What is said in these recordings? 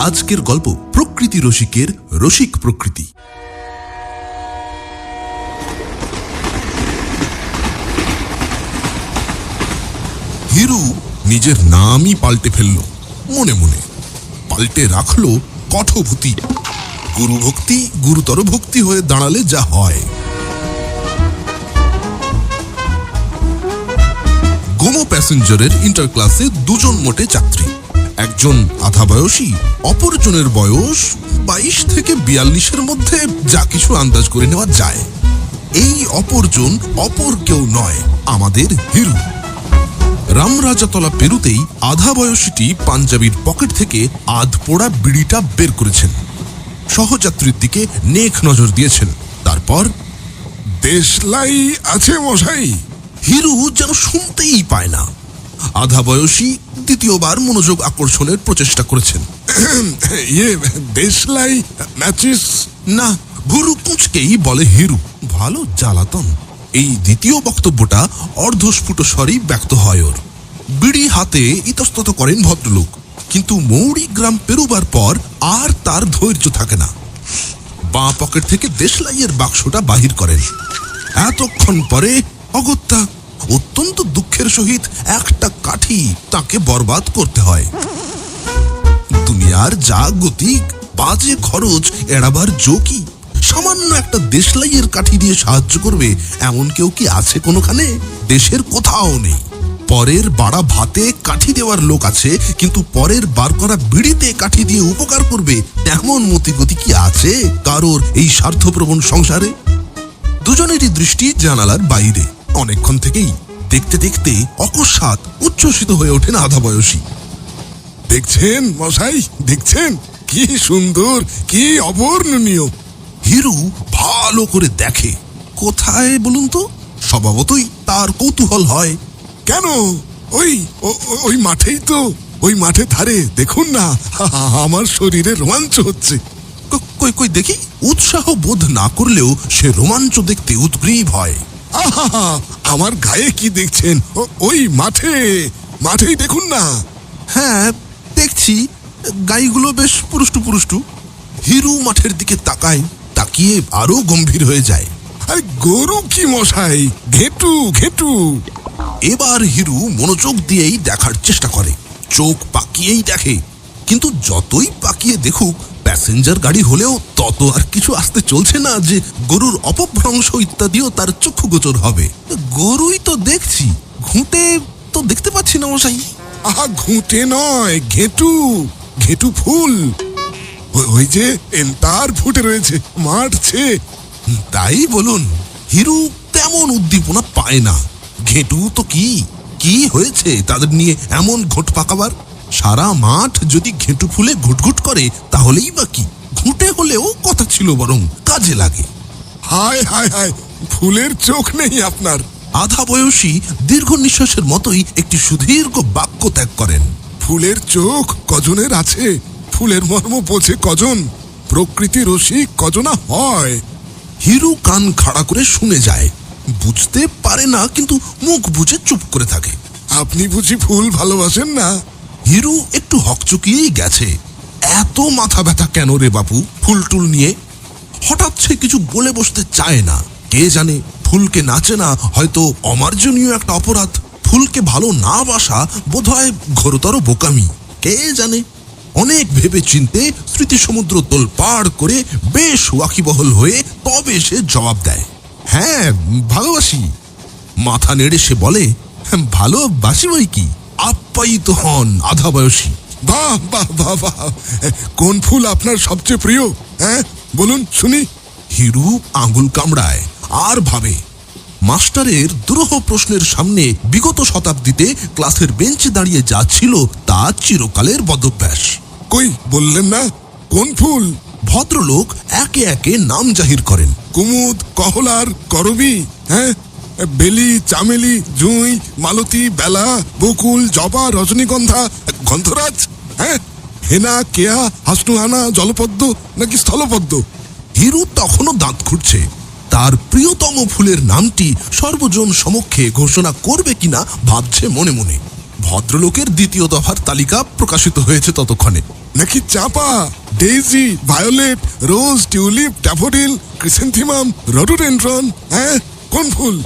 আজকের গল্প প্রকৃতি রসিকের রসিক প্রকৃতি। হিরু নিজের নামই পাল্টে ফেলল, মনে মনে পাল্টে রাখলো কঠভূতি। গুরু ভক্তি গুরুতর ভক্তি হয়ে দাঁড়ালে যা হয়। গোমো প্যাসেঞ্জারের ইন্টার ক্লাসে দুজন মোটে যাত্রী, একজন আধা বয়সী, অপরজনের বয়স 22 থেকে 42-এর মধ্যে, যা কিছু আন্দাজ করে নেওয়া যায়। এই অপরজন অপর কেউ নয়, আমাদের হিরু। রামরাজাতলা পেরুতেই আধা বয়সীটি পাঞ্জাবির পকেট থেকে আধ পোড়া বিড়িটা বের করেছেন, সহযাত্রীর দিকে নেক নজর দিয়েছেন। তারপর, দেশলাই আছে মশাই? হিরু যেন শুনতেই পায় না। আধা বয়সী দ্বিতীয়বার মনোযোগ আকর্ষণের প্রচেষ্টা করেছেন। দেশলাই ম্যাচিস না, ভুরু কুঁচকেই বলে হিরু। ভালো জ্বালাতন। এই দ্বিতীয় বক্তব্যটা অর্ধস্ফুট স্বরেই ব্যক্ত হয় ওর। বিড়ি হাতে ইতস্তত করেন ভদ্রলোক, কিন্তু মৌরি গ্রাম পেরুবার পর আর তার ধৈর্য থাকে না। বাঁ পকেট থেকে দেশলাইয়ের বাক্সটা বাহির করেন। এতক্ষণ পরে অগত্যা অত্যন্ত দুঃখের সহিত একটা কাঠি তাকে বরবাদ করতে হয়। দুনিয়ার যা গতিক, বাজে খরচ এড়াবার জোকি সামান্য একটা দেশলাইয়ের কাঠি দিয়ে সাহায্য করবে এমন কেউ কি আছে কোনোখানে? দেশের কোথাও নেই। পরের বাড়া ভাতে কাঠি দেওয়ার লোক আছে, কিন্তু পরের বার করা বিড়িতে কাঠি দিয়ে উপকার করবে এমন মতিগতি কি আছে কারোর এই স্বার্থপ্রবণ সংসারে? দুজনেরই দৃষ্টি জানালার বাইরে। অনেকক্ষণ থেকেই দেখতে দেখতে অকস্মাৎ উচ্ছ্বসিত হয়ে ওঠেন আধা বয়সী। দেখছেন মশাই, দেখছেন কি সুন্দর, কি অবর্ণনীয়। হিরু ভালো করে দেখে। কোথায় বলুন তো? স্বভাবতই তার কৌতূহল হয়। কেন, ওই মাঠেই তো, ওই মাঠে ধারে দেখুন না, আমার শরীরে রোমাঞ্চ হচ্ছে। কই কই দেখি। উৎসাহ বোধ না করলেও সে রোমাঞ্চ দেখতে উদ্গ্রীব হয়। আমার গায়ে কি দেখছেন? ওই মাঠেই দেখুন না। হ্যাঁ দেখছি, গাইগুলো বেশ পুরুষ্টু পুরুষ্টু। হিরু মাঠের দিকে তাকায়, তাকিয়ে আরো গম্ভীর হয়ে যায়। আরে গরু কি মশাই, ঘেটু ঘেটু। এবার হিরু মনোযোগ দিয়েই দেখার চেষ্টা করে। চোখ পাকিয়েই দেখে, কিন্তু যতই পাকিয়ে দেখুক প্যাসেঞ্জার গাড়ি হলেও তত আর কিছু আসতে চলছে না যে গরুর অপভ্রংশ ইত্যাদিও তার চক্ষুগোচর হবে। গরুই তো দেখছি, ঘুঁটে তো দেখতে পাচ্ছি না মশাই। আহা, ঘুঁটে নয়, ঘেটু, ঘেটু ফুল। ওই যে এন্তার ফুটে রয়েছে, মারছে। তাই বলুন। হিরু তেমন উদ্দীপনা পায় না। ঘেটু তো কি হয়েছে তাদের নিয়ে এমন ঘোট পাকাবার? সারা মাঠ যদি ঘেটু ফুলে ঘুটঘুট করে তাহলেই বা কি, ঘুঁটে হলেও কথা ছিল, বরং কাজে লাগে। হায় হায় হায়, ফুলের চোখ নেই আপনার। আধা বয়সী দীর্ঘ নিঃশ্বাসের মতোই একটি সুদীর্ঘ বাক্য ত্যাগ করেন। ফুলের চোখ কজনের আছে? ফুলের মর্ম বোঝে কজন? প্রকৃতি রসিক কজনা হয়? হিরু কান খাড়া করে শুনে যায়। বুঝতে পারে না, কিন্তু মুখ বুঝে চুপ করে থাকে। আপনি বুঝি ফুল ভালোবাসেন না? হিরু একটু হকচকিয়েই গেছে। এত মাথা ব্যথা কেন রে বাপু ফুল টুল নিয়ে? হঠাৎ সে কিছু বলে বসতে চায় না। কে জানে, ফুলকে নাচে না হয়তো অমার্জনীয় একটা অপরাধ। ফুলকে ভালো না বাসা বোধহয় ঘোরতর বোকামি। কে জানে। অনেক ভেবে চিনতে স্মৃতি সমুদ্র তোল পাড় করে বেশ ওয়াকিবহল হয়ে তবে সে জবাব দেয়, হ্যাঁ ভালোবাসি। মাথা নেড়ে সে বলে, ভালোবাসি বই কি। আপ্যায়িত হন আধা বয়সী। বাহ বাহ বাহ বাহ, কোন ফুল আপনার সবচেয়ে প্রিয়? হ্যাঁ বলুন শুনি। হিরু আঙুল কামড়ায় আর ভাবে। মাস্টারের দুরূহ প্রশ্নের সামনে বিগত শতাব্দীতে ক্লাসের বেঞ্চে দাঁড়িয়ে যা ছিল তা চিরকালের বদভ্যাস। কই বললেন না কোন ফুল? ভদ্রলোক একে একে নাম জাহির করেন। কুমুদ, কহলার, করবী, হ্যাঁ, বেলি, চামেলি, জুঁই, মালতী, বেলা, বকুল, জবা, রজনীগন্ধা, গন্ধরাজ, হ্যাঁ, হেনা, কেয়া, হাসনুহানা, জলপদ্ম নাকি স্থলপদ্ম? হিরু তখনও দাঁত খুঁটছে। তার প্রিয়তম ফুলের নামটি সর্বজন সমক্ষে ঘোষণা করবে কিনা ভাবছে মনে মনে। ভদ্রলোকের দ্বিতীয় দফার তালিকা প্রকাশিত হয়েছে ততক্ষণে। নাকি চাপা, ডেইজি, ভায়োলেট, রোজ, টিউলিপ, ড্যাফোডিল, ক্রিসেন্থিমাম, রডোডেন্ড্রন, হ্যাঁ কোন ফুল?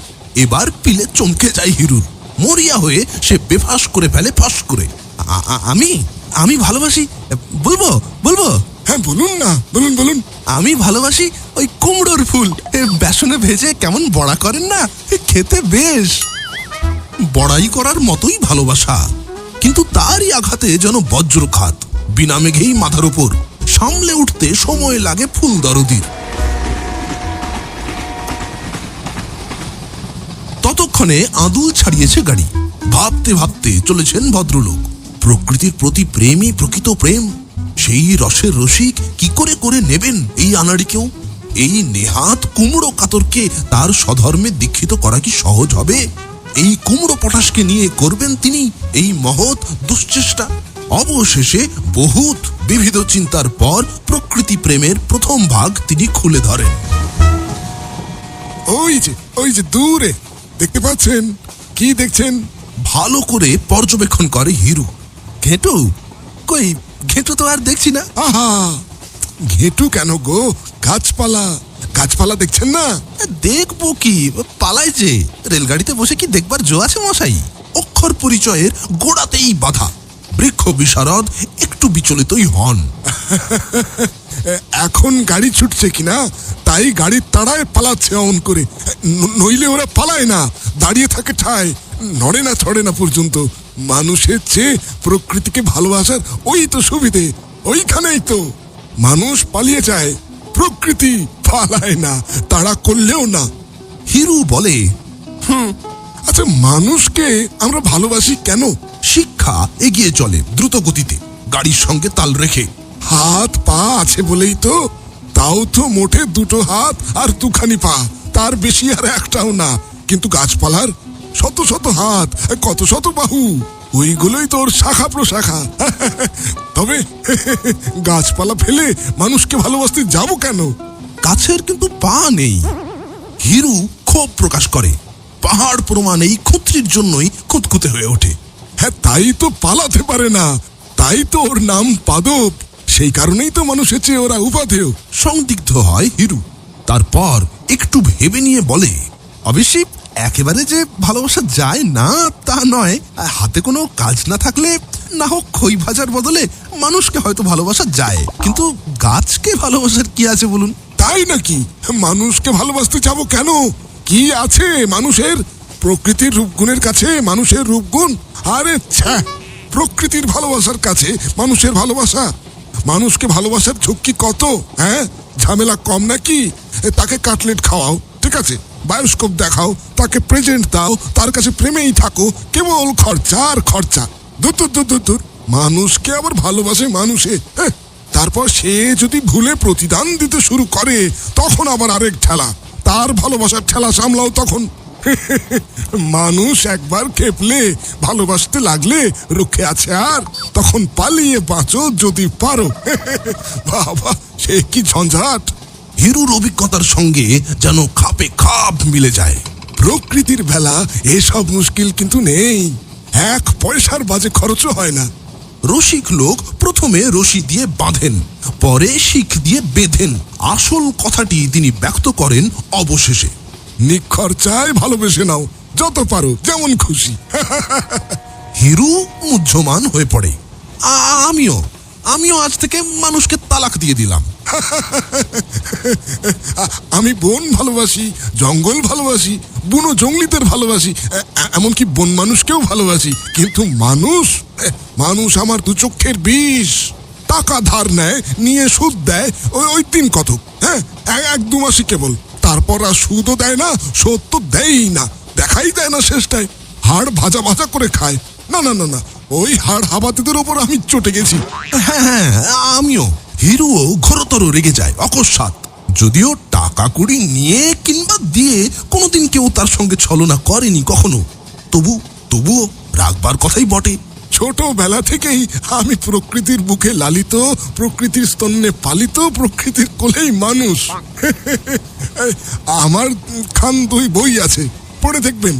এবার পিলে চমকে যায় হিরুর। মরিয়া হয়ে সে বেফাস করে ফেলে ফাঁস করে। আমি আমি ভালোবাসি, বলবো বলবো হ্যাঁ বলুন না, বলুন বলুন। আমি ভালোবাসি ওই কুমড়োর ফুল, বেসনে ভেজে কেমন বড়া করেন না, খেতে বেশ। বড়াই করার মতোই ভালোবাসা, কিন্তু তারই আঘাতে যেন বজ্রখাত, বিনা মেঘেই মাথার উপর, সামলে উঠতে সময় লাগে ফুল দরদির। ততক্ষণে আদুল ছাড়িয়েছে গাড়ি। ভাবতে ভাবতে চলেছেন ভদ্রলোক। প্রকৃতির প্রতি প্রেমই প্রকৃত প্রেম। সেই রসের রসিক কি করে করে নেবেন এই আনাড়িকেও? এই নেহাত কুমড়ো কাতরকে তার স্বধর্মে দীক্ষিত করা কি সহজ হবে? এই কুমড়ো পটাশকে নিয়ে করবেন তিনি এই মহৎ দুশ্চেষ্টা? অবশেষে বহুত বিবিধ চিন্তার পর প্রকৃতি প্রেমের প্রথম ভাগ তিনি খুলে ধরেন। ওই যে দূরে দেখতে পাচ্ছেন? কি দেখছেন? ভালো করে পর্যবেক্ষণ করে হিরু। ঘেটু কই? ঘেটু তো আর দেখছি না। আহা, ঘেটু কেন গো? গাছপালা, গাছপালা দেখছেন না? দেখবো কি, পালাই যে। রেলগাড়িতে বসে কি দেখবার জো আছে মশাই? অক্ষর পরিচয়ের গোড়াতেই বাধা। বৃক্ষ বিশারদ একটু বিচলিতই হন। এখন গাড়ি ছুটছে কিনা তাই গাড়ির তাড়ায় পালাচ্ছে অমন করে। নইলে ওরা পালায় না, দাঁড়িয়ে থাকে ঠায়, নড়ে না ছড়ে না পর্যন্ত। মানুষের চেয়ে প্রকৃতিকে ভালোবাসার ওই তো সুবিধে, ওইখানেই তো। মানুষ পালিয়ে যায়, প্রকৃতি পালায় না, তাড়া করলেও না। হিরু বলে, আচ্ছা, মানুষকে আমরা ভালোবাসি কেন? শিক্ষা এগিয়ে চলে দ্রুত গতিতে, গাড়ির সঙ্গে তাল রেখে। হাত পা আছে বলেই তো। তাও তো মোটে দুটো হাত আর দুখানি পা, তার বেশি আর একটাও না। কিন্তু গাছপালার শত শত হাত, কত শত বাহু, ওইগুলোই তোর শাখা প্রশাখা। তবে গাছপালা ফেলে মানুষকে ভালোবাসতে যাবো কেন? গাছের কিন্তু পা নেই। হিরু ক্ষোভ প্রকাশ করে। পাহাড় প্রমাণ এই ক্ষত্রির জন্যই খুঁতখুঁতে হয়ে ওঠে। হ্যাঁ, তাই তো পালাতে পারে না, তাই তো ওর নাম পাদপ। সেই কারণেই তো মানুষের চেয়ে ওরা উপাধেয়। সংদিগ্ধ হয় হিরু। তারপর একটু ভেবে নিয়ে বলে, অবশ্যই একেবারে যে ভালোবাসা যায় না তা নয়। হাতে কোনো কাজ না থাকলে না হোক খই ভাজার বদলে মানুষকে হয়তো ভালোবাসা যায়, কিন্তু গাছকে ভালোবাসার কি আছে বলুন? তাই নাকি? মানুষকে ভালোবাসতে যাবো কেন? কি আছে মানুষের? প্রকৃতির রূপগুণের কাছে মানুষের রূপগুণ? আরে ছ্যা, প্রকৃতির ভালোবাসার কাছে মানুষের ভালোবাসা। মানুষকে ভালোবাসার ঝক্কি কত, হ্যাঁ? ঝামেলা কম নাকি? তাকে কাটলেট খাওয়াও, ঠিক আছে, বায়োস্কোপ দেখাও, তাকে প্রেজেন্ট দাও, তার কাছে প্রেমেই থাকো, কেবল খরচা আর খরচা। দূর দূর দূর দূর দূর। মানুষকে আবার ভালোবাসে মানুষে, হ্যাঁ? তারপর সে যদি ভুলে প্রতিদান দিতে শুরু করে, তখন আবার আরেক ঠেলা। তার ভালোবাসার ঠেলা সামলাও তখন। মানুষ একবার খেপলে, ভালোবাসতে লাগলে রুখে আছে আর, তখন পালিয়ে বাঁচো যদি পারো। বাবা, সে কি ঝঞ্ঝাট! হিরুর অভিজ্ঞতার সঙ্গে যেন খাপে খাপ মিলে যায়। প্রকৃতির বেলা এসব মুশকিল কিন্তু নেই। 1 পয়সার বাজে খরচও হয় না। রসিক লোক প্রথমে রশি দিয়ে বাঁধেন, পরে শিখ দিয়ে বেঁধেন। আসল কথাটি তিনি ব্যক্ত করেন অবশেষে। নিখরচায় ভালোবেসে নাও, যত পারো, যেমন খুশি। হিরু মুহ্যমান হয়ে পড়ে। আমিও আজ থেকে মানুষকে তালাক দিয়ে দিলাম। আমি বন ভালোবাসি, জঙ্গল ভালোবাসি, বুনো জঙ্গলিদের ভালোবাসি, এমনকি বন মানুষকেও ভালোবাসি। কিন্তু মানুষ আমার দু চক্ষের বিষ। টাকা ধার নেয়, নিয়ে সুদ দেয়, ওই 3 কত, হ্যাঁ, 1-2 মাসই কেবল। তারপর আর সুদও দেয় না, শোধ তো দেয়ই না, দেখাই দেয় না শেষটায়। হাড় ভাজা ভাজা করে খায়। না না না না, ওই হাড় হাবাতিদের ওপর আমি চটে গেছি। হ্যাঁ, আমিও। হিরুও ঘোরতর রেগে যায় অকস্মাৎ। যদিও টাকা কুড়ি নিয়ে কিংবা দিয়ে কোনোদিন কেউ তার সঙ্গে ছলনা করেনি কখনো, তবুও রাখবার কথাই বটে। ছোটবেলা থেকেই আমি প্রকৃতির বুকে লালিত, প্রকৃতির স্তন্যে পালিত, প্রকৃতির কোলেই মানুষ। আমার খান 2 বই আছে, পড়ে দেখবেন।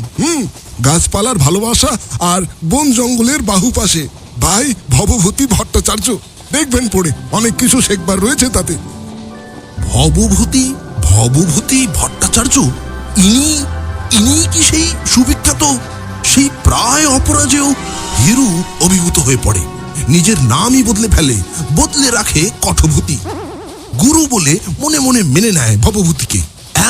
গাছপালার ভালোবাসা আর বন জঙ্গলের বাহুপাশে। ভাই ভবভূতি ভট্টাচার্য, দেখবেন পড়ে অনেক কিছু শেখবার রয়েছে তাতে। ভবভূতি ভবভূতি ভট্টাচার্য, ইনি ইনি কি সেই সুবিখ্যাত, সেই প্রায় অপরাজেয় হিরু? অভিভূত হয়ে পড়ে, নিজের নামই বদলে ফেলে, বদলে রাখে কঠভূতি। গুরু বলে মনে মনে মেনে নেয় ভবভূতিকে।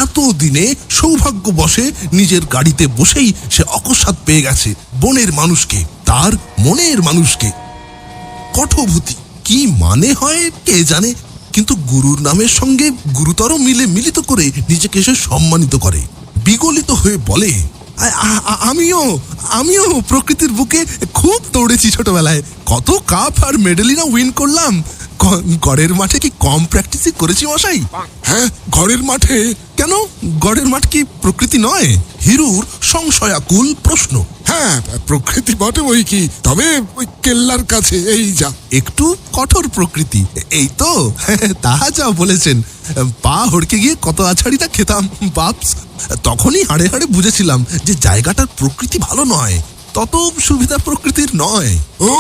এতদিনে সৌভাগ্যবশে নিজের গাড়িতে বসেই সে অকস্মাৎ পেয়ে গেছে বনের মানুষকে, তার মনের মানুষকে। কঠভূতি কি মানে হয় কে জানে, কিন্তু গুরুর নামের সঙ্গে গুরুতর মিলে মিলিত করে নিজেকে সে সম্মানিত করে। বিগলিত হয়ে বলে, আমিও আমিও প্রকৃতির বুকে খুব দৌড়েছি ছোটবেলায়, কত কাপ আর মেডেলই না উইন করলাম। গড়ের মাঠে কি কম প্র্যাকটিসই করেছি মশাই? হ্যাঁ, ঘরের মাঠে? কেন, গড়ের মাঠ কি প্রকৃতি নয়? হিরুর সংশয়াকুল প্রশ্ন। হ্যাঁ, প্রকৃতি বটে বই কি, তবে ওই কেল্লার কাছে এই যা একটু কঠোর প্রকৃতি, এই তো। তাহা যা বলেছেন, পা হড়কে গিয়ে কত আছাড়িটা খেতাম বাপস। তখনই হাড়ে হাড়ে বুঝেছিলাম যে জায়গাটার প্রকৃতি ভালো নয়, তত সুবিধা প্রকৃতির নয়। ও,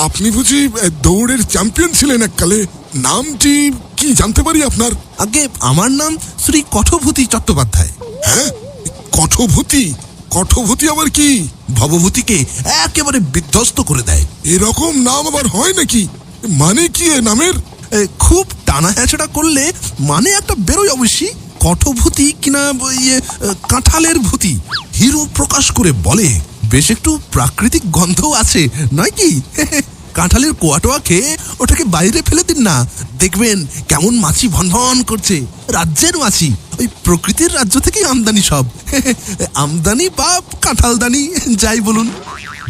আপনি বুঝি দৌড়ের চ্যাম্পিয়ন ছিলেন এককালে? নামটি কি জানতে পারি আপনার? আগে আমার নাম শ্রী কঠভূতি চট্টোপাধ্যায়। হ্যাঁ, কঠভূতি? কঠভূতি আবার কি? ভবভূতিকে একেবারে বিধ্বস্ত করে দেয়। এরকম নাম আবার হয় নাকি? মানে কি এ নামের? খুব টানা হ্যাঁচড়া করলে মানে একটা বেরোয় অবশ্যই। কঠভূতি কিনা কাঁঠালের ভূতি। হিরু প্রকাশ করে বলে, বেশ একটু প্রাকৃতিক গন্ধও আছে নয় কি? কাঁঠালের কোয়াটোয়া খেয়ে ওটাকে বাইরে ফেলে দিন না, দেখবেন কেমন মাছি ভনভন করছে। রাজ্যের মাছি, ওই প্রকৃতির রাজ্য থেকেই আমদানি সব। আমদানি বা কাঁঠালদানি যাই বলুন।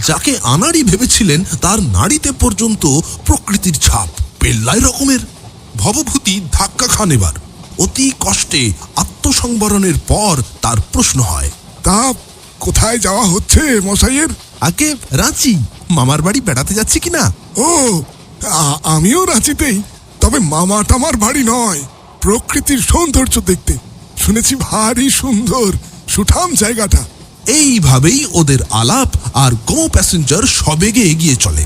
যাকে আনাড়ি ভেবেছিলেন তার নাড়িতে পর্যন্ত প্রকৃতির ছাপ, পেল্লাই রকমের। ভবভূতি ধাক্কা খান এবার। অতি কষ্টে আত্মসংবরণের পর তার প্রশ্ন হয়, তা কোথায় যাওয়া হচ্ছে মশাইয়ের? আগে রাঁচি, মামার বাড়ি বেড়াতে যাচ্ছি কিনা। ও, আমিও রাঁচিতেই, তবে মামা টামার বাড়ি নয়, প্রকৃতির সৌন্দর্য দেখতে। শুনেছি ভারী সুন্দর, সুঠাম জায়গাটা। এইভাবেই ওদের আলাপ আর গো প্যাসেঞ্জার সবেগে এগিয়ে চলে।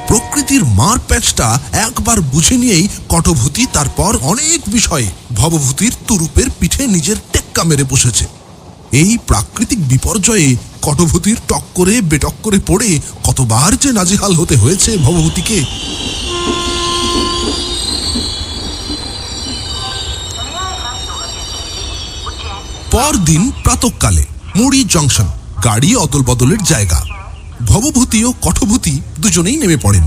প্রকৃতির মার প্যাচটা একবার বুঝে নিয়েই কঠভূতি তারপর অনেক বিষয়ে ভবভূতির তুরুপের পিঠে নিজের টেক্কা মেরে বসেছে। এই প্রাকৃতিক বিপর্যয়ে কঠভূতির টক্করে বেটক্করে পড়ে কতবার যে নাজেহাল হতে হয়েছে ভবভূতিকে। পরদিন প্রাতঃকালে মুড়ি জংশন, গাড়ি অদল বদলের জায়গা। ভবভূতি ও কঠভূতি দুজনেই নেমে পড়েন।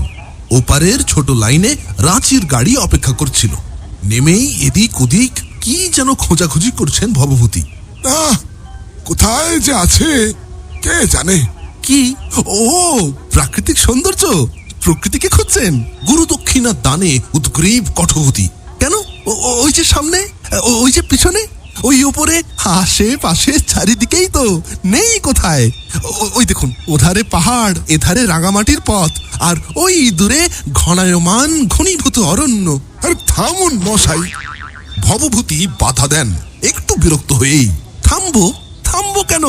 ওপারের ছোট লাইনে রাঁচির গাড়ি অপেক্ষা করছিল। নেমেই এদিক ওদিক কি যেন খোঁজাখুঁজি করছেন ভবভূতি। কোথায় যে আছে কে জানে। কি? ও, প্রাকৃতিক সৌন্দর্য, প্রকৃতিকে খুঁজছেন? গুরু দক্ষিণা দানে উদ্গ্রীব কঠভূতি। কেন, ওই যে সামনে, ওই যে পিছনে, ওই ওপরে, আশেপাশে চারিদিকেই তো নেই কোথায়। ওই দেখুন, ওধারে পাহাড়, এধারে রাঙামাটির পথ, আর ওই দূরে ঘনায়মান ঘনীভূত অরণ্য। আরে থামুন মশাই। ভবভূতি বাধা দেন একটু বিরক্ত হয়েই। থামবো কেন?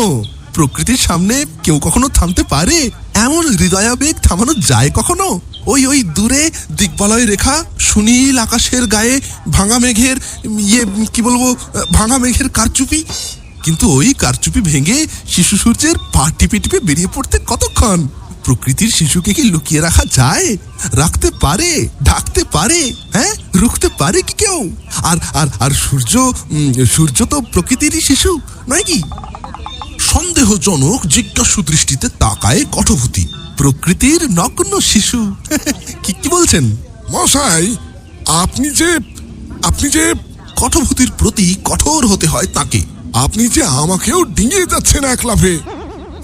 প্রকৃতির সামনে কেউ কখনো থামতে পারে? এমন হৃদয়াবেগ থামানো যায় কখনো? ওই দূরে দিগ্বলয় রেখা, সুনীল আকাশের গায়ে ভাঙা মেঘের ভাঙা মেঘের কারচুপি। কিন্তু ওই কারচুপি ভেঙে শিশু সূর্যের পা টিপে টিপে বেরিয়ে পড়তে কতক্ষণ? প্রকৃতির শিশুকে কি লুকিয়ে রাখা যায়? রাখতে পারে, ঢাকতে পারে, হ্যাঁ, রুখতে পারে কি কেউ? আর সূর্য তো প্রকৃতিরই শিশু নয় কি? সন্দেহজনক জিজ্ঞাসু দৃষ্টিতে তাকায় কঠভূতি। প্রকৃতির নগ্ন শিশু। কি বলছেন মশাই? আপনি যে কঠভূতির প্রতি কঠোর হতে হয় তাকে। আপনি যে আমাকেও ডিঙিয়ে যাচ্ছেন এক লাফে।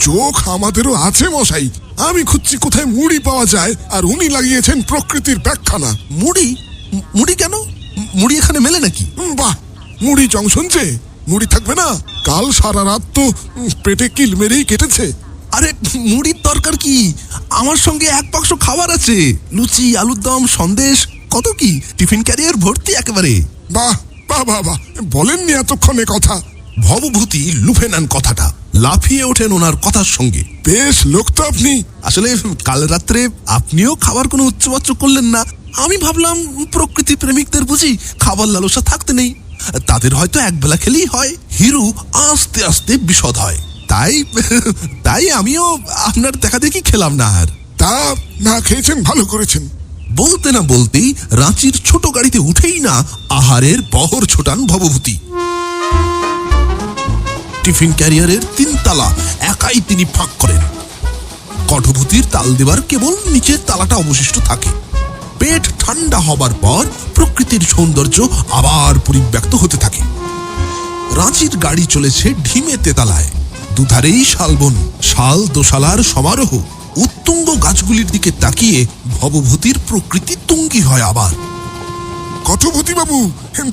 চোখ আমাদেরও আছে মশাই। আমি খুঁজছি কোথায় মুড়ি পাওয়া যায়, আর উনি লাগিয়েছেন প্রকৃতির ব্যাখ্যানা। মুড়ি কেন? মুড়ি এখানে মেলে নাকি? বাহ, মুড়ি জংশন যে, মুড়ি থাকবে না? কাল সারা রাত তো পেটে কিল মেরেই কেটেছে। আরে মুড়ির দরকার কি? আমার সঙ্গে এক বাক্স খাবার আছে, লুচি, আলুর দম, সন্দেশ, কত কি, টিফিন ক্যারিয়ার ভর্তি একেবারে। বাহ বাহ বাহ বাহ, বলেননি এতক্ষণে কথা। ভবভূতি লুফে নেন কথাটা, লাফিয়ে ওঠেন ওনার কথার সঙ্গে। বেশ লোক তো আপনি। আসলে কাল রাত্রে আপনিও খাবার কোনো উচ্চবাচ্য করলেন না। আমি ভাবলাম প্রকৃতি প্রেমিকদের বুঝি খাবার লালসা থাকতে নেই, তাদের হয়তো একবেলা খেলেই হয়। হিরু আস্তে আস্তে বিশদ হয়। তাই আমিও আপনার দেখা দেখি খেলাম না। আর তা না খেয়েছেন, ভালো করেছেন। বলতে না বলতেই রাঁচির ছোট গাড়িতে উঠেই না আহারের বহর ছোটান ভবভূতি। টিফিন ক্যারিয়ারের 3 তালা একাই তিনি ফাঁক করেন। কঠভূতির তাল দেবার কেবল নিচের তালাটা অবশিষ্ট থাকে। পেট ঠান্ডা হবার পর প্রকৃতির সৌন্দর্য আবার পরিব্যক্ত হতে থাকে। রাঁচির গাড়ি চলেছে ঢিমে তেতালায়। দুধারেই শালবন, শাল দোশালার সমারোহ। উত্তুঙ্গ গাছগুলির দিকে তাকিয়ে ভবভূতির প্রকৃতি তুঙ্গি হয় আবার। কঠভূতি বাবু,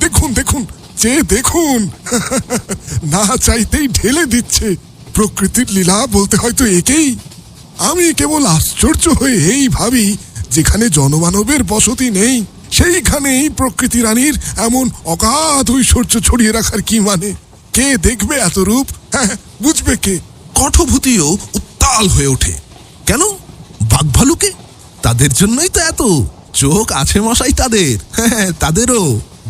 দেখুন দেখুন, চেয়ে দেখুন। না চাইতেই ঢেলে দিচ্ছে। প্রকৃতির লীলা বলতে হয়তো একেই। আমি কেবল আশ্চর্য হয়ে এই ভাবি, যেখানে জনমানবের বসতি নেই সেইখানেই প্রকৃতি রানীর এমন অগাধ ঐশ্বর্য ছড়িয়ে রাখার কি মানে? কে দেখবে এত রূপ? বুঝবে কে? কঠভূতিও উত্তাল হয়ে ওঠে। কেন? বাঘ ভালুকে তাদের জন্যই তো এত চোখ আছে মশাই তাদের। তাদেরও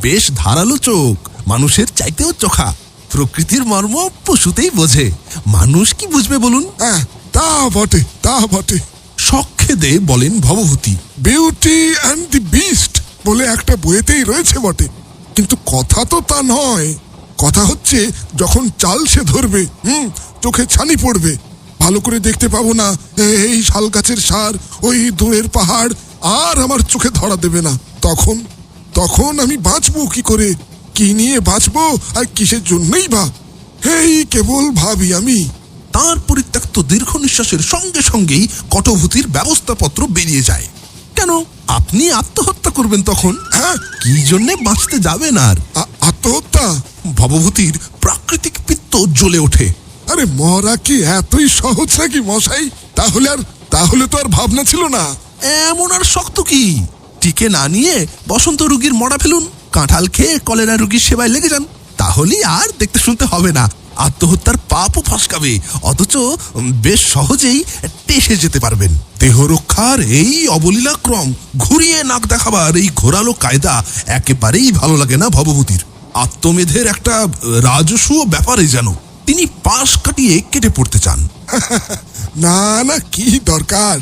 বেশ ধারালো চোখ, মানুষের চাইতেও চোখা। প্রকৃতির মর্ম পশুতেই বোঝে, মানুষ কি বুঝবে বলুন? তা বটে, তা বটে। সখ্যেদে বলেন Bhavabhuti. Beauty and the beast বলে একটা বইতেই রয়েছে বটে, কিন্তু কথা তো তা নয়। কথা হচ্ছে যখন চাল সে ধরবে, চোখে ছানি পড়বে, ভালো করে দেখতে পাবো না। এই শাল গাছের সার, ওই দূরের পাহাড় আর আমার চোখে ধরা দেবে না। তখন আমি বাঁচবো কি করে? কি নিয়ে বাঁচবো আর কিসের জন্যই বা? এই কেবল ভাবি আমি। তার পরিত্যক্ত দীর্ঘ নিঃশ্বাসের সঙ্গে সঙ্গেই কঠভূতির ব্যবস্থাপত্র বেরিয়ে যায়। কেন আপনি আত্মহত্যা করবেন তখন? কি জন্যে বাঁচতে যাবেন? আর আত্মহত্যা? ভবভূতির প্রাকৃতিক পিত্ত জ্বলে ওঠে। আরে মরা কি এতই সহজ নাকি মশাই? তাহলে তো আর ভাবনা ছিল না। এমন আর শক্ত কি? টিকে না নিয়ে বসন্ত রোগীর মরা ফেলুন, কাঁঠাল খেয়ে কলেরা রোগীর সেবায় লেগে যান, তাহলেই আর দেখতে শুনতে হবে না। আত্মহত্যার পাপও ফসকাবে, অথচ বেশ সহজেই টেসে যেতে পারবেন। দেহ রক্ষার এই অবলীলাক্রম ঘুরিয়ে নাক দেখাবার এই ঘোরালো কায়দা একেবারেই ভালো লাগে না ভবভূতির। আত্মমেধের একটা রাজস্ব ব্যাপারে যেন তিনি পাশ কাটিয়ে কেটে পড়তে চান। না, কি দরকার?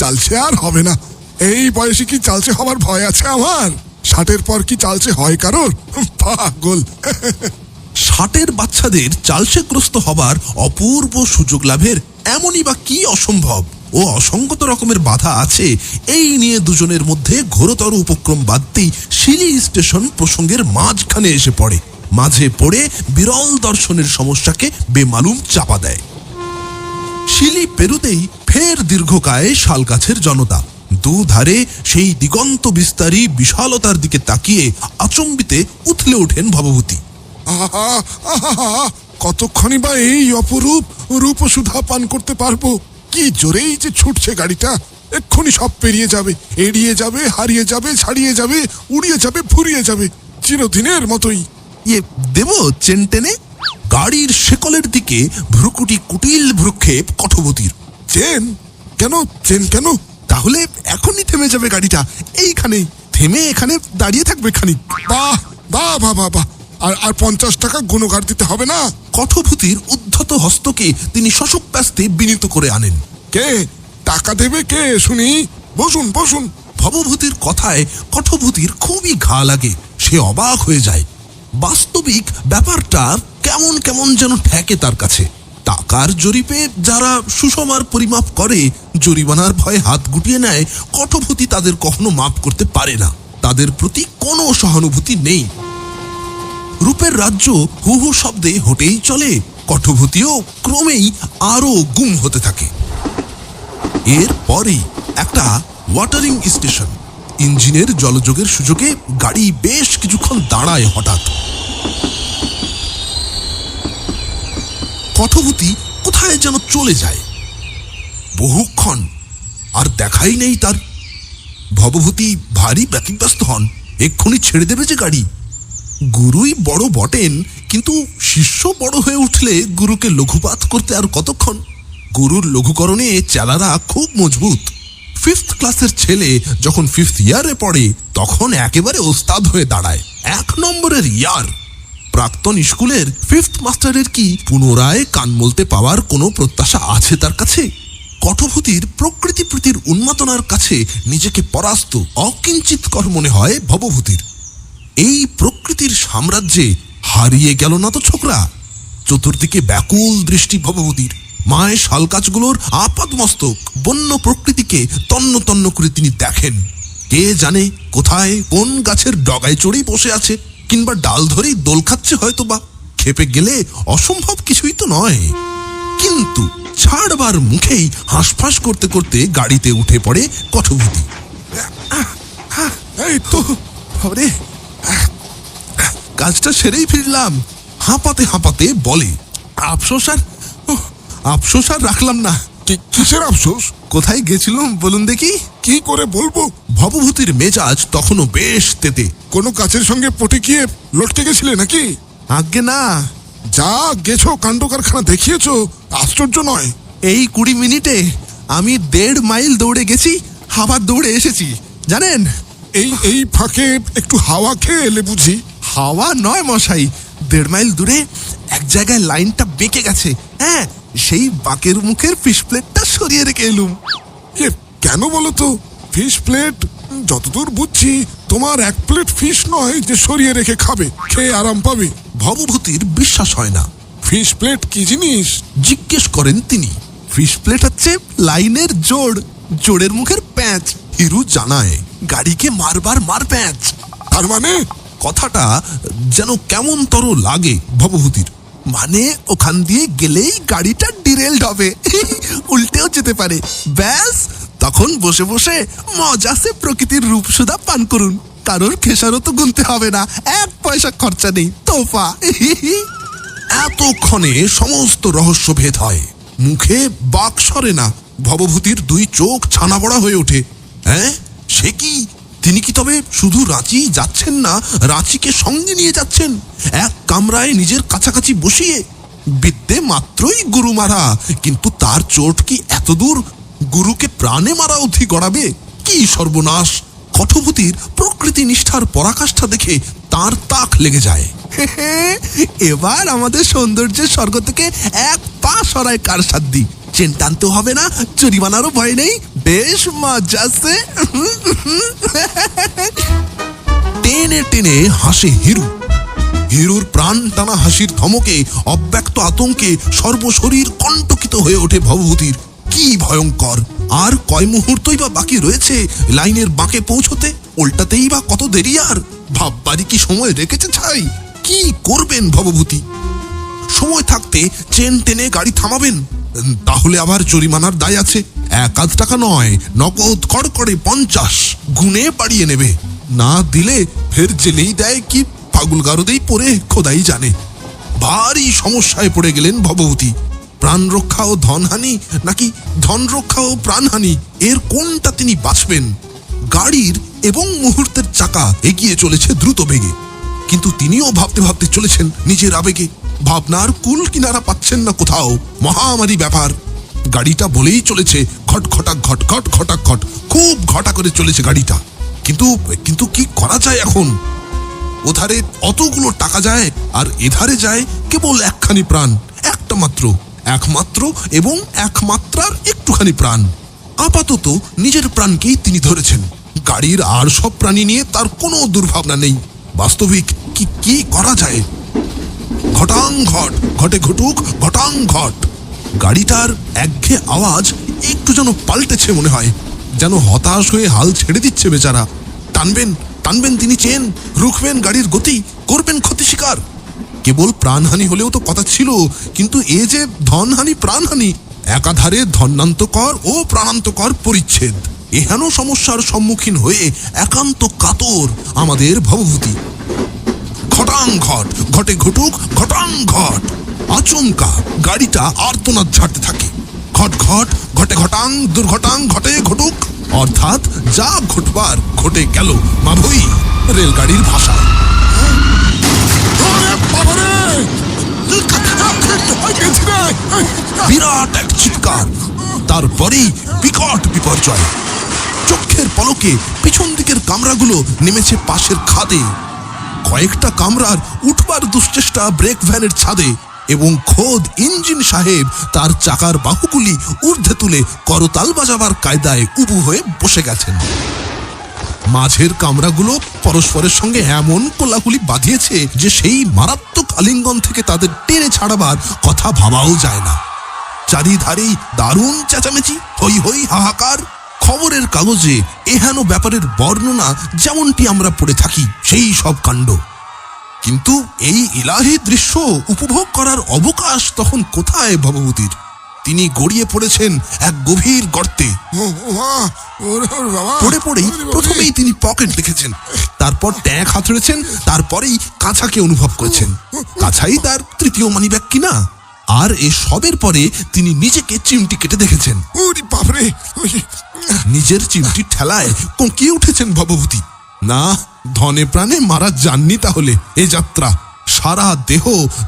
চালছে আর হবে না। এই বয়সে কি চালছে হবার ভয় আছে আমার? 60-এর পর কি চালছে হয় কারোর? পাগল। 60-এর বাচ্চাদের চালসেগ্রস্ত হবার অপূর্ব সুযোগ লাভের এমনই বা কি অসম্ভব ও অসঙ্গত রকমের বাধা আছে, এই নিয়ে দুজনের মধ্যে ঘোরতর উপক্রম বাদতেই শিলি স্টেশন প্রসঙ্গের মাঝখানে এসে পড়ে। মাঝে পড়ে বিরল দর্শনের সমস্যাকে বেমালুম চাপা দেয়। শিলি পেরুতেই ফের দীর্ঘকায় শালগাছের জনতা। দুধারে সেই দিগন্ত বিস্তারী বিশালতার দিকে তাকিয়ে আচম্বিতে উথলে ওঠেন ভবভূতি। কতক্ষণই বা এই অপরূপ রূপসুধা পান করতে পারবো? কি জোরেই যে ছুটছে গাড়িটা! এক্ষুনি সব পেরিয়ে যাবে, এড়িয়ে যাবে, হারিয়ে যাবে, ছাড়িয়ে যাবে, উড়িয়ে যাবে, ফুরিয়ে যাবে, চিরদিনের মতোই। দেব চেন টেনে গাড়ির শেকলের দিকে ভ্রুকুটি কুটিল ভ্রুক্ষেপ কঠভূতির। চেন কেন? চেন কেন? তাহলে এখনই থেমে যাবে গাড়িটা, এইখানেই থেমে এখানে দাঁড়িয়ে থাকবে খানিক। বাহ বাহ বাহ বাহ বাহ! আর 50 টাকা গুণগার দিতে হবে না? কঠভূতির উদ্ধত হস্তকে তিনি শশব্যস্তে বিনীত করে আনেন। কে টাকা দেবে কে শুনি? বসুন বসুন। ভবভূতির কথায় কঠভূতির খুবই ঘা লাগে। সে অবাক হয়ে যায়। বাস্তবিক ব্যাপারটা কেমন কেমন যেন ঠেকে তার কাছে। টাকার জরিপে যারা সুষমার পরিমাপ করে, জরিমানার ভয়ে হাত গুটিয়ে নেয়, কঠভূতি তাদের কখনো মাপ করতে পারে না। তাদের প্রতি কোনো সহানুভূতি নেই। রূপের রাজ্য হু হু শব্দে হটেই চলে। কঠভূতিও ক্রমেই আরো গুম হতে থাকে। এর পরেই একটা ওয়াটারিং স্টেশন। ইঞ্জিনের জলযোগের সুযোগে গাড়ি বেশ কিছুক্ষণ দাঁড়ায়। হঠাৎ কঠভূতি কোথায় যেন চলে যায়। বহুক্ষণ আর দেখাই নেই তার। ভবভূতি ভারী ব্যতিব্যস্ত হন, এক্ষুনি ছেড়ে দেবে যে গাড়ি। গুরুই বড় বটেন, কিন্তু শিষ্য বড় হয়ে উঠলে গুরুকে লঘুপাত করতে আর কতক্ষণ। গুরুর লঘুকরণে চেলারা খুব মজবুত। 5th ক্লাসের ছেলে যখন 5th ইয়ারে পড়ে তখন একেবারে ওস্তাদ হয়ে দাঁড়ায়। 1 নম্বরের ইয়ার। প্রাক্তন স্কুলের 5th মাস্টারের কি পুনরায় কান মলতে পাওয়ার কোনো প্রত্যাশা আছে তার কাছে? কঠভূতির প্রকৃতি প্রীতির উন্মাদনার কাছে নিজেকে পরাস্ত অকিঞ্চিতকর মনে হয় ভবভূতির। এই প্রকৃতির সাম্রাজ্যে হারিয়ে গেল না তো ছোকরা? চতুর্দিকে ব্যাকুল দৃষ্টি ভবভূতির। মায়ের শাল গাছগুলোর আপাদমস্তক বন্য প্রকৃতিকে তন্ন তন্ন করে তিনি দেখেন। কে জানে কোথায় কোন গাছের ডগায় চড়েই বসে আছে, কিংবা ডাল ধরেই দোল খাচ্ছে হয়তো বা। খেপে গেলে অসম্ভব কিছুই তো নয়। কিন্তু ছাড়বার মুখেই হাঁসফাঁস করতে করতে গাড়িতে উঠে পড়ে কঠভূতি। এই তো বাবারে, কাজটা সেরেই ফিরলাম। হাঁপাতে হাঁপাতে বলে, আফসোস আর রাখলাম না। কিসের আফসোস? কোথায় গেছিলাম বলুন দেখি? কি করে বলবো? ভবভূতির মেজাজ তখনও বেশ তেতে। কোনো কাছের সঙ্গে পটে গিয়ে লটকে গেছিলে নাকি? আজ্ঞে না। যা গেছো কাণ্ড কারখানা দেখিয়েছো, আশ্চর্য নয়। এই 20 মিনিটে আমি 1.5 মাইল দৌড়ে গেছি, আবার দৌড়ে এসেছি জানেন। এই ফাঁকে একটু হাওয়া খেয়ে এলে বুঝি? হাওয়া নয় মশাই, 1.5 মাইল দূরে এক জায়গায় লাইনটা বেঁকে গেছে। হ্যাঁ, সেই বাঁকের মুখের ফিশ প্লেটটা সরিয়ে রেখে এলুম। কেন বলো তো? ফিশ প্লেট, যতদূর বুঝছি তোমার 1 প্লেট ফিশ নয় যে সরিয়ে রেখে খাবে, খেয়ে আরাম পাবে। ভবভূতির বিশ্বাস হয় না। ফিশ প্লেট কি জিনিস জিজ্ঞেস করেন তিনি। ফিশ প্লেট হচ্ছে লাইনের জোড়ের মুখের প্যাঁচ। হিরু জানায়, গাড়িকে মার প্যাঁচ। তার মানে? কথাটা যেন কেমন তর লাগে ভবভূতির। মানে ওখান দিয়ে গেলেই গাড়িটা ডিরেলড হবে, উল্টেও যেতে পারে। ব্যাস, তখন বসে বসে মজাসে প্রকৃতির রূপ সুধা পান করুন। কারোর খেসারও তো গুনতে হবে না, 1 পয়সা খরচা নেই, তোফা। এতক্ষণে সমস্ত রহস্য ভেদ হয়। মুখে বাক সরে না। ভবভূতির 2 চোখ ছানা বড়া হয়ে ওঠে। হ্যাঁ, সে কি? তিনি কি তবে শুধু রাঁচি যাচ্ছেন না, রাঁচিকে সঙ্গে নিয়ে যাচ্ছেন? এক কামরায় নিজের কাছাকাছি বসিয়ে। বিদ্যে মাত্রই গুরু মারা, কিন্তু তার চোট কি এত দূর? গুরুকে প্রাণে মারা অধি গড়াবে? কি সর্বনাশ! কঠভূতির প্রকৃতি নিষ্ঠার পরাকাষ্ঠা দেখে তার তাক লেগে যায়। এবার আমাদের সৌন্দর্যের স্বর্গ থেকে 1 পা সরায় কার সাধ্যি। চেন টানতেও হবে না, জরিমানারও ভয় নেই, বেশ মজাছে। টেনে টেনে হাসে হিরু। হিরুর প্রাণ টানা হাসির ধমকে অব্যক্ত আতঙ্কে সর্বশরীর কণ্টকিত হয়ে ওঠে ভবভূতির। কি ভয়ঙ্কর! আর কয় মুহূর্তই বা বাকি রয়েছে লাইনের বাঁকে পৌঁছতে? উল্টাতেই বা কত দেরি আর? ভাববারই কি সময় রেখেছে ছাই? কি করবেন ভবভূতি? সময় থাকতে চেন টেনে গাড়ি থামাবেন, তাহলে আবার জরিমানার দায় আছে। 1 টাকা নয়, নগদ কড়কড়ে 50 গুনে বাড়িয়ে নেবে। না দিলে ফের জেলেই দেয় কি পাগল গারদেই পড়ে খোদাই জানে। ভারী সমস্যায় পড়ে গেলেন ভবভূতি। প্রাণ রক্ষা ও ধনহানি, নাকি ধন রক্ষা ও প্রাণহানি, এর কোনটা তিনি বাঁচবেন? গাড়ির এবং মুহূর্তের চাকা এগিয়ে চলেছে দ্রুত বেগে, কিন্তু তিনিও ভাবতে ভাবতে চলেছেন নিজের আবেগে। ভাবনার কুল কিনারা পাচ্ছেন না কোথাও। মহামারী ব্যাপার। গাড়িটা বলেই চলেছে ঘট ঘটাক ঘট ঘট ঘটাক ঘট, খুব ঘটা করে চলেছে গাড়িটা। কিন্তু কি করা যায় এখন? ওধারে অতগুলো টাকা যায়, আর এধারে যায় কেবল একখানি প্রাণ, একটা মাত্র, একমাত্র এবং একমাত্রার একটুখানি প্রাণ। আপাতত নিজের প্রাণকেই তিনি ধরেছেন। গাড়ির আর সব প্রাণী নিয়ে তার কোনো দুর্ভাবনা নেই। বাস্তবিক কি করা যায়? ঘটাং ঘট, ঘটে ঘটুক ঘটাং ঘট। গাড়িটার একঘেয়ে আওয়াজ একটু যেন পাল্টেছে মনে হয়, যেন হতাশ হয়ে হাল ছেড়ে দিচ্ছে বেচারা। টানবেন তিনি চেন, রুখবেন গাড়ির গতি, করবেন ক্ষতি শিকার। কেবল প্রাণহানি হলেও তো কথা ছিল, কিন্তু এ যে ধনহানি প্রাণহানি, একাধারে ধন্যান্তকর ও প্রাণান্তকর পরিচ্ছেদ। এহেন সমস্যার সম্মুখীন হয়ে একান্ত কাতর আমাদের ভবভূতি। ঘটাং ঘট, ঘটে ঘটুক ঘটাং ঘট। আচমকা গাড়িটা আর্তনাদ ঝাড়তে থাকে। ঘট ঘট, ঘটে ঘটাং, দুর্ঘটাং ঘটে ঘটুক, অর্থাৎ যা ঘটবার ঘটে গেল মাভই রেলগাড়ির ভাষা। বিরাট এক চিৎকার, তারপরেই বিকট বিপর্যয়। চোখের পলকে পিছন দিকের কামরাগুলো নেমেছে পাশের খাদে। কয়েকটা কামরার উঠবার দুশ্চেষ্টা ব্রেক ভ্যানের ছাদে, এবং খোদ ইঞ্জিন সাহেব তার চাকার বাহুগুলি ঊর্ধ্বে তুলে করতাল বাজাবার কায়দায় উবু হয়ে বসে গেছেন। মাঝের কামরাগুলো পরস্পরের সঙ্গে এমন কোলাকুলি বাঁধিয়েছে যে সেই মারাত্মক আলিঙ্গন থেকে তাদের টেনে ছাড়াবার কথা ভাবাও যায় না। চারিধারেই দারুণ চেঁচামেচি, হই হই হাহাকার। খবরের কাগজে এহেন ব্যাপারের বর্ণনা যেমনটি আমরা পড়ে থাকি, সেই সব কাণ্ড। কিন্তু এই ইলাহি দৃশ্য উপভোগ করার অবকাশ তখন কোথায় ভবভূতির? তিনি গড়িয়ে পড়েছেন এক গভীর গর্তে। পড়ে পড়েই প্রথমেই তিনি পকেট দেখেছেন, তারপর ট্যাঙ্ক হাতড়েছেন, তারপরেই কাছাকে অনুভব করেছেন। কাছাই তার তৃতীয় মানিব্যাগ কিনা। আর এ সবের পরে তিনি নিজেকে চিমটি কেটে দেখেছেন। নিজের চিমটি ঠেলায় কোঁকিয়ে উঠেছেন ভবভূতি। না, ধনে প্রাণে মারা যাননি তাহলে এ যাত্রা। সারা দেহ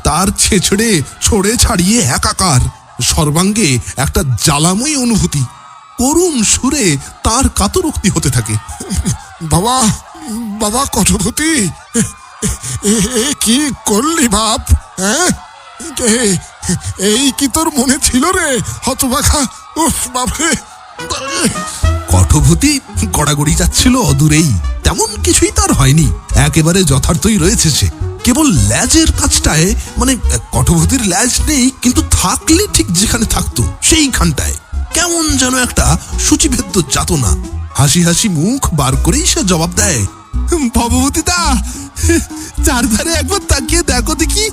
তার ছেছড়ে ছড়ে ছাড়িয়ে একাকার, সর্বাঙ্গে একটা জ্বালাময়ী অনুভূতি। করুণ সুরে তার কাতরোক্তি হতে থাকে। বাবা, বাবা কঠোপতি, কি করলি বাপ? হ্যাঁ, এই কি তোর মনে ছিল রে হতবাখা? উফ বাপরে! কঠোপতি গড়াগড়ি যাচ্ছিল অদূরেই। তেমন কিছুই তার হয়নি, একেবারে যথার্থই রয়েছে সে। কেবল ল্যাজের কাছটায়, মানে কঠোপতির ল্যাজ নেই, কিন্তু থাকলে ঠিক যেখানে থাকতো সেইখানটায় কেমন যেন একটা সূচিভেদ্য যাতনা। হাসি হাসি মুখ বার করেই সে জবাব দেয়, ভবভূতিদা, চারধারে একবার তাকিয়ে দেখো দেখি,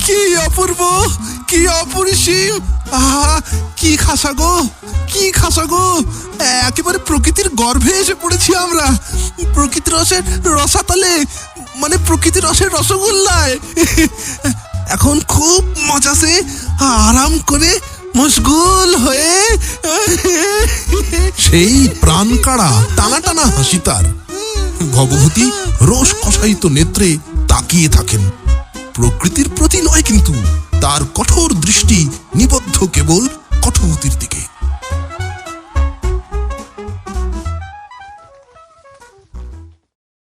কি অপূর্ব, কি অপরিসীম! আহা, কি খাসা গো, কি খাসা গো! একেবারে প্রকৃতির গর্ভে এসে পড়েছি আমরা, প্রকৃতির রসের রসাতলে, মানে প্রকৃতির রসের রসগোল্লায়। এখন খুব মজাছে, আরাম করে মশগুল হয়ে। সেই প্রাণ কাড়া টানা টানা হাসি তার। ভবভূতি রোষ কষায়িত নেত্রে তাকিয়ে থাকেন। প্রকৃতির প্রতি নয়, কিন্তু তার কঠোর দৃষ্টি নিবদ্ধ কেবল কঠোপতির দিকে।